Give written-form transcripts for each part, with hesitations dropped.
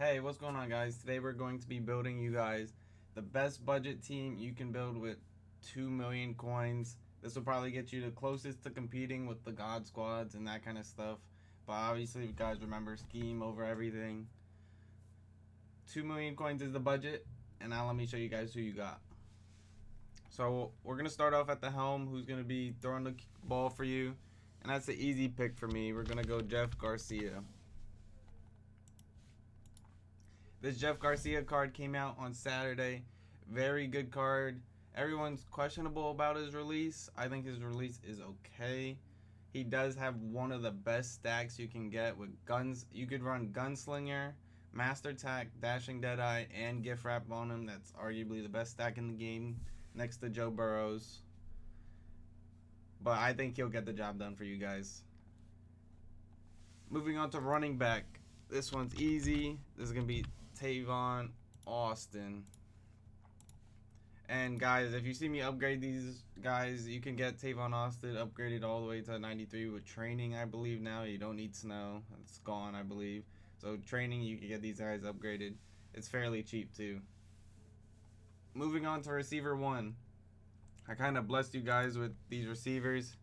Hey, what's going on, guys? Today we're going to be building you guys the best budget team you can build with 2 million coins. This will probably get you the closest to competing with the God Squads and that kind of stuff. But obviously, you guys remember scheme over everything. 2 million coins is the budget, and now let me show you guys who you got. So we're going to start off at the helm, who's going to be throwing the ball for you. And that's an easy pick for me. We're going to go Jeff Garcia. This Jeff Garcia card came out on Saturday. Very good card. Everyone's questionable about his release. I think his release is okay. He does have one of the best stacks you can get with guns. You could run Gunslinger, Master Attack, Dashing Deadeye, and Gift Wrap on him. That's arguably the best stack in the game next to Joe Burrows. But I think he'll get the job done for you guys. Moving on to running back. This one's easy. This is going to be Tavon Austin. And guys, if you see me upgrade these guys, you can get Tavon Austin upgraded all the way to 93 with training, I believe now. You don't need snow. It's gone, I believe. So training, you can get these guys upgraded. It's fairly cheap too. Moving on to receiver 1. I kind of blessed you guys with these receivers.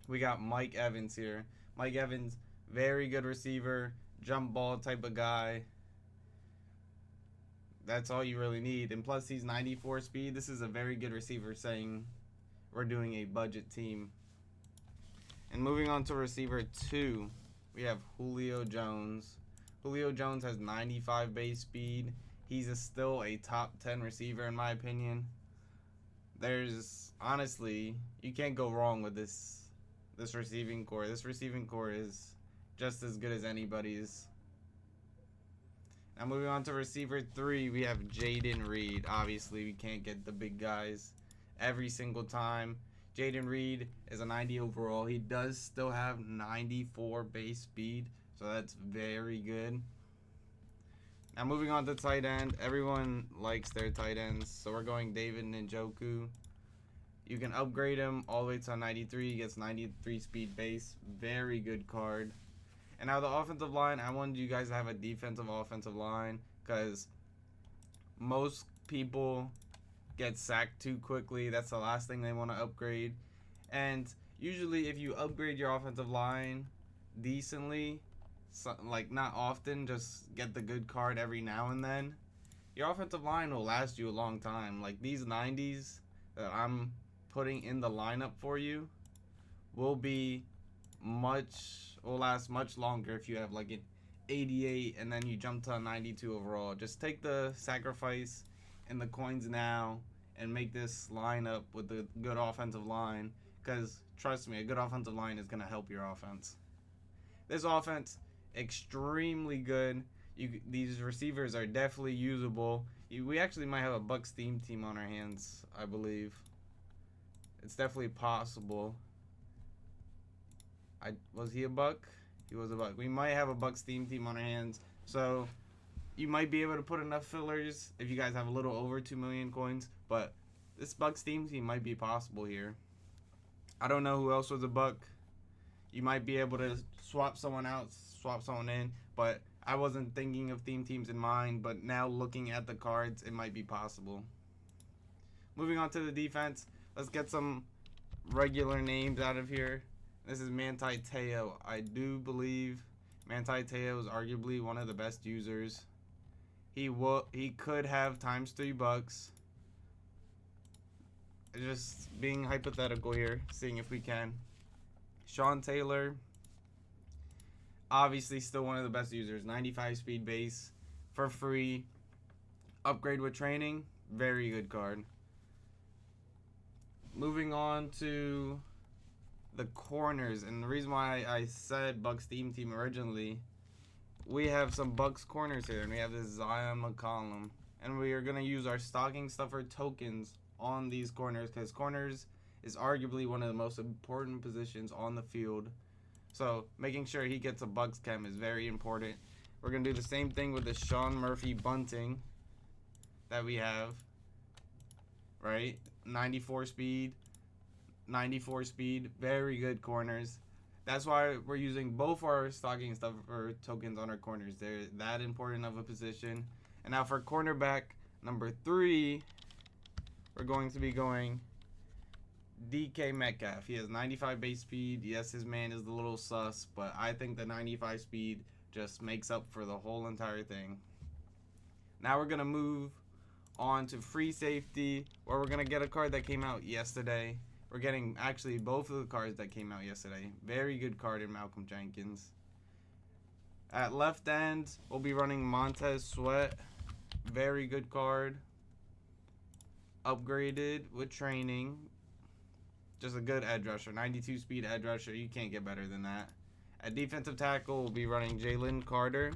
We got Mike Evans here. Mike Evans, very good receiver, jump ball type of guy. That's all you really need. And plus, he's 94 speed. This is a very good receiver, saying we're doing a budget team. And moving on to receiver 2, we have Julio Jones. Julio Jones has 95 base speed. He's still a top 10 receiver in my opinion. There's honestly, you can't go wrong with this receiving core. This receiving core is just as good as anybody's. Now moving on to receiver 3, we have Jaden Reed. Obviously, we can't get the big guys every single time. Jaden Reed is a 90 overall. He does still have 94 base speed, so that's very good. Now moving on to tight end. Everyone likes their tight ends, so we're going David Njoku. You can upgrade him all the way to 93. He gets 93 speed base. Very good card. And now the offensive line, I wanted you guys to have a defensive offensive line because most people get sacked too quickly. That's the last thing they want to upgrade. And usually if you upgrade your offensive line decently, like not often, just get the good card every now and then, your offensive line will last you a long time. Like these 90s that I'm putting in the lineup for you will last much longer if you have like an 88 and then you jump to a 92 overall. Just take the sacrifice and the coins now and make this lineup with a good offensive line, because trust me, a good offensive line is going to help your offense. This offense, extremely good. These receivers are definitely usable. We actually might have a Bucks theme team on our hands, I believe. It's definitely possible. Was he a Buck? He was a Buck. We might have a Bucks theme team on our hands. So you might be able to put enough fillers if you guys have a little over 2 million coins. But this Bucks theme team might be possible here. I don't know who else was a Buck. You might be able to swap someone out, swap someone in. But I wasn't thinking of theme teams in mind. But now looking at the cards, it might be possible. Moving on to the defense. Let's get some regular names out of here. This is Manti Te'o. I do believe Manti Te'o is arguably one of the best users. He could have times $3. Just being hypothetical here, seeing if we can. Sean Taylor, obviously still one of the best users. 95 speed base for free. Upgrade with training, very good card. Moving on to the corners, and the reason why I said Bucks theme team originally, we have some Bucks corners here, and we have this Zion McCollum, and we are going to use our stocking stuffer tokens on these corners, because corners is arguably one of the most important positions on the field. So making sure he gets a Bucks chem is very important. We're going to do the same thing with the Sean Murphy bunting that we have, right? 94 speed, very good corners. That's why we're using both our stocking stuff or tokens on our corners. They're that important of a position. And now for cornerback number 3, we're going to be going DK Metcalf. He has 95 base speed. Yes, his man is a little sus, but I think the 95 speed just makes up for the whole entire thing. Now we're going to move on to free safety, where we're going to get a card that came out yesterday. We're getting actually both of the cards that came out yesterday. Very good card in Malcolm Jenkins. At left end, we'll be running Montez Sweat. Very good card. Upgraded with training. Just a good edge rusher. 92 speed edge rusher. You can't get better than that. At defensive tackle, we'll be running Jalen Carter.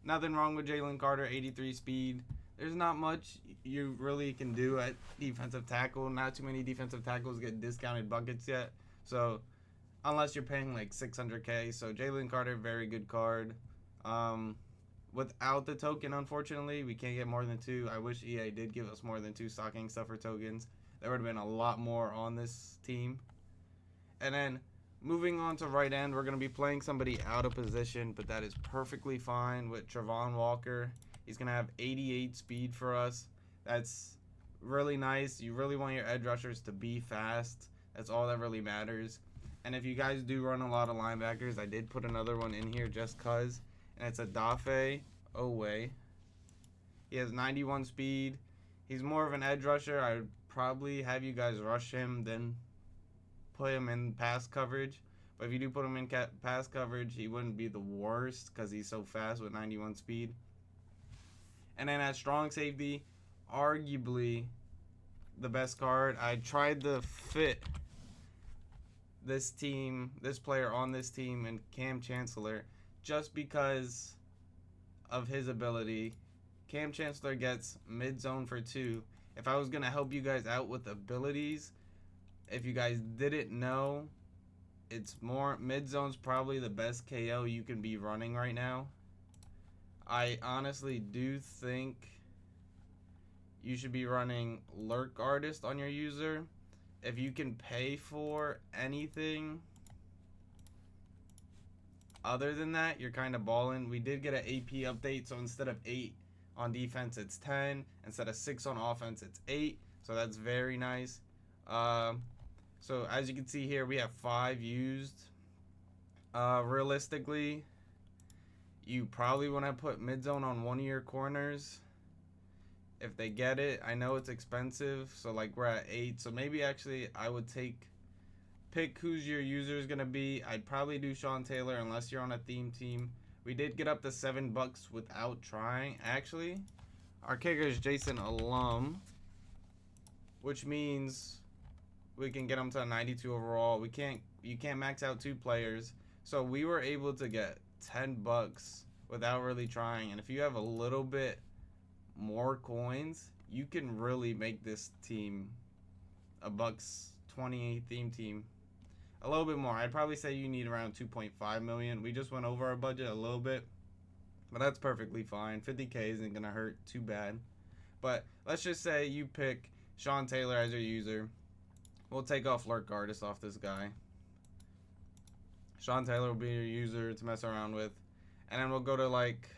Nothing wrong with Jalen Carter. 83 speed. There's not much you really can do at defensive tackle. Not too many defensive tackles get discounted buckets yet. So, unless you're paying like $600K. So, Jalen Carter, very good card. Without the token, unfortunately, we can't get more than 2. I wish EA did give us more than 2 stocking stuffer tokens. There would have been a lot more on this team. And then, moving on to right end, we're going to be playing somebody out of position, but that is perfectly fine with Travon Walker. He's going to have 88 speed for us. That's really nice. You really want your edge rushers to be fast. That's all that really matters. And if you guys do run a lot of linebackers, I did put another one in here just because. And it's a Dafe Owe. He has 91 speed. He's more of an edge rusher. I would probably have you guys rush him, then put him in pass coverage. But if you do put him in pass coverage, he wouldn't be the worst because he's so fast with 91 speed. And then at strong safety, arguably the best card. I tried to fit this player on this team, and Cam Chancellor, just because of his ability. Cam Chancellor gets mid-zone for 2. If I was going to help you guys out with abilities, if you guys didn't know, it's more mid-zone's probably the best KO you can be running right now. I honestly do think you should be running Lurk Artist on your user. If you can pay for anything other than that, you're kind of balling. We did get an AP update, so instead of 8 on defense, it's 10. Instead of 6 on offense, it's 8. So that's very nice. So as you can see here, we have 5 used. Realistically, you probably want to put mid-zone on one of your corners if they get it. I know it's expensive, so like we're at 8. So maybe actually I would pick who's your user is going to be. I'd probably do Sean Taylor unless you're on a theme team. We did get up to $7 without trying. Actually, our kicker is Jason Alum, which means we can get him to a 92 overall. You can't max out 2 players. So we were able to get $10 without really trying. And if you have a little bit more coins, you can really make this team a $128 theme team. A little bit more. I'd probably say you need around 2.5 million. We just went over our budget a little bit, but that's perfectly fine. 50K isn't gonna hurt too bad. But let's just say you pick Sean Taylor as your user. We'll take off Lurk Artist off this guy. Sean Taylor will be your user to mess around with. And then we'll go to like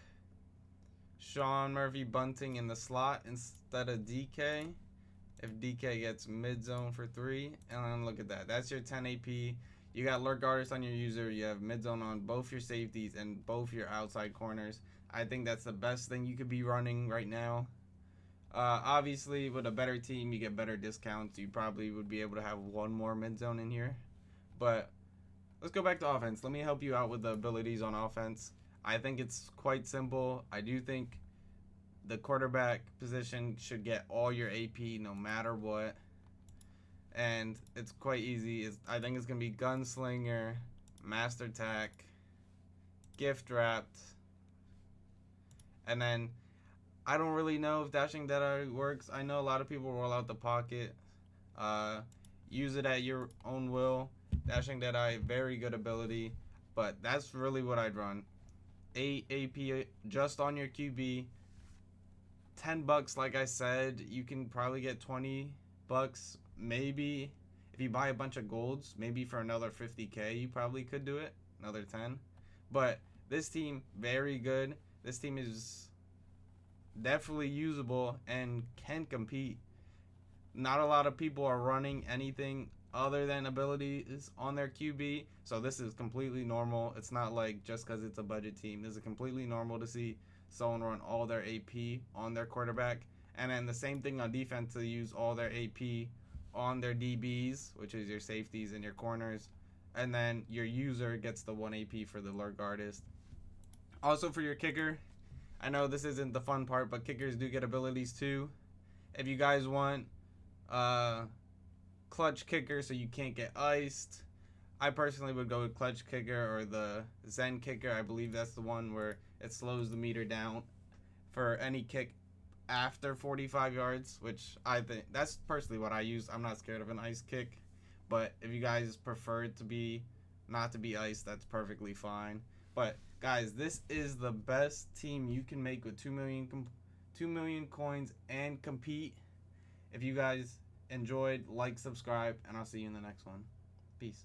Sean Murphy Bunting in the slot instead of DK. If DK gets mid-zone for 3. And then look at that. That's your 10 AP. You got Lurk Artist on your user. You have mid-zone on both your safeties and both your outside corners. I think that's the best thing you could be running right now. Obviously, with a better team, you get better discounts. You probably would be able to have one more mid-zone in here. But let's go back to offense. Let me help you out with the abilities on offense. I think it's quite simple. I do think the quarterback position should get all your AP no matter what. And it's quite easy. I think it's going to be Gunslinger, Master Tack, Gift Wrapped, and then I don't really know if Dashing Deadeye works. I know a lot of people roll out the pocket. Use it at your own will. Dashing Deadeye, very good ability. But that's really what I'd run. 8 AP just on your QB. $10, like I said. You can probably get $20 maybe If you buy a bunch of golds, maybe for another 50K, you probably could do it. Another 10. But this team, very good. This team is definitely usable and can compete. Not a lot of people are running anything other than abilities on their QB, so this is completely normal. It's not like just because it's a budget team. This is completely normal to see someone run all their AP on their quarterback, and then the same thing on defense to use all their AP on their DBs, which is your safeties and your corners, and then your user gets the 1 AP for the lurk artist. Also for your kicker, I know this isn't the fun part, but kickers do get abilities too. If you guys want clutch kicker so you can't get iced, I personally would go with clutch kicker or the Zen kicker. I believe that's the one where it slows the meter down for any kick after 45 yards, which I think that's personally what I use. I'm not scared of an ice kick, but if you guys prefer it to be not to be iced, that's perfectly fine. But guys, this is the best team you can make with 2 million coins and compete. If you guys enjoyed, like, subscribe, and I'll see you in the next one. Peace.